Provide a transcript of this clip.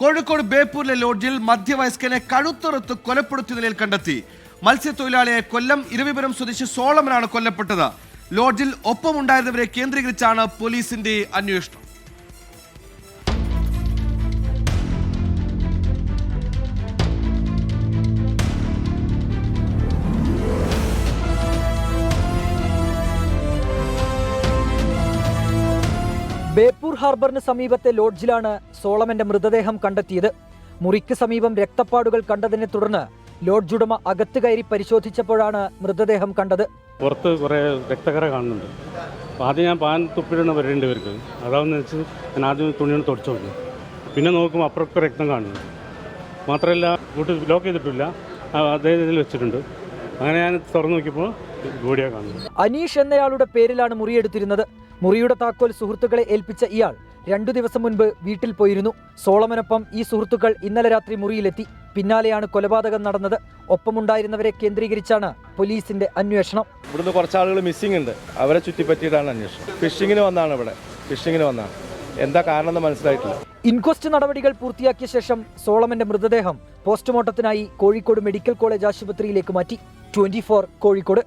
കോഴിക്കോട് ബേപ്പൂരിലെ ലോഡ്ജിൽ മധ്യവയസ്കനെ കഴുത്തറുത്ത് കൊലപ്പെടുത്തിയ നിലയിൽ കണ്ടെത്തി. മത്സ്യത്തൊഴിലാളിയെ കൊല്ലം ഇരവിപുരം സ്വദേശി സോളമനാണ് കൊല്ലപ്പെട്ടത്. ലോഡ്ജിൽ ഒപ്പമുണ്ടായിരുന്നവരെ കേന്ദ്രീകരിച്ചാണ് പോലീസിന്റെ അന്വേഷണം. ബേപ്പൂർ ഹാർബറിന് സമീപത്തെ ലോഡ്ജിലാണ് സോളമന്റെ മൃതദേഹം കണ്ടെത്തിയത്. മുറിക്ക് സമീപം രക്തപ്പാടുകൾ കണ്ടതിനെ തുടർന്ന് ലോഡ്ജ് ഉടമ അകത്ത് കയറി പരിശോധിച്ചപ്പോഴാണ് മൃതദേഹം കണ്ടത്. പുറത്ത് കുറേ രക്തക്കറ കാണുന്നുണ്ട്. അപ്പോൾ ആദ്യം ഞാൻ പാൻ തുപ്പിടണ വരേണ്ടി പേർക്ക് അതാണെന്ന് വെച്ച് ഞാൻ ആദ്യം തുണിയാണ് തുടച്ചു നോക്കി. പിന്നെ നോക്കുമ്പോൾ അപ്പുറമൊക്കെ രക്തം കാണുന്നു. മാത്രമല്ല കൂട്ട് ലോക്ക് ചെയ്തിട്ടില്ല, അതേ ഇതിൽ വെച്ചിട്ടുണ്ട്. അങ്ങനെ ഞാൻ തുറന്നു നോക്കിയപ്പോൾ ബോഡിയാണ് കാണുന്നത്. അനീഷ് എന്നയാളുടെ പേരിലാണ് മുറിയെടുത്തിരുന്നത്. മുറിയുടെ താക്കോൽ സുഹൃത്തുക്കളെ ഏൽപ്പിച്ച ഇയാൾ 2 ദിവസം മുൻപ് വീട്ടിൽ പോയിരുന്നു. സോളമനൊപ്പം ഈ സുഹൃത്തുക്കൾ ഇന്നലെ രാത്രി മുറിയിലെത്തി. പിന്നാലെയാണ് കൊലപാതകം നടന്നത്. ഒപ്പമുണ്ടായിരുന്നവരെ കേന്ദ്രീകരിച്ചാണ് പോലീസിന്റെ അന്വേഷണം. ഇവിടുന്ന് കുറച്ച് ആളുകൾ മിസ്സിംഗ് ഉണ്ട്. അവരെ ചുറ്റിപ്പറ്റിയിട്ടാണ് അന്വേഷണം. ഫിഷിങ്ങിന് വന്നാണ് ഇവിടെ. എന്താ കാരണം എന്ന് മനസ്സിലായിട്ടില്ല. ഇൻക്വസ്റ്റ് നടപടികൾ പൂർത്തിയാക്കിയ ശേഷം സോളമന്റെ മൃതദേഹം പോസ്റ്റ്മോർട്ടത്തിനായി കോഴിക്കോട് മെഡിക്കൽ കോളേജ് ആശുപത്രിയിലേക്ക് മാറ്റി. 24 കോഴിക്കോട്.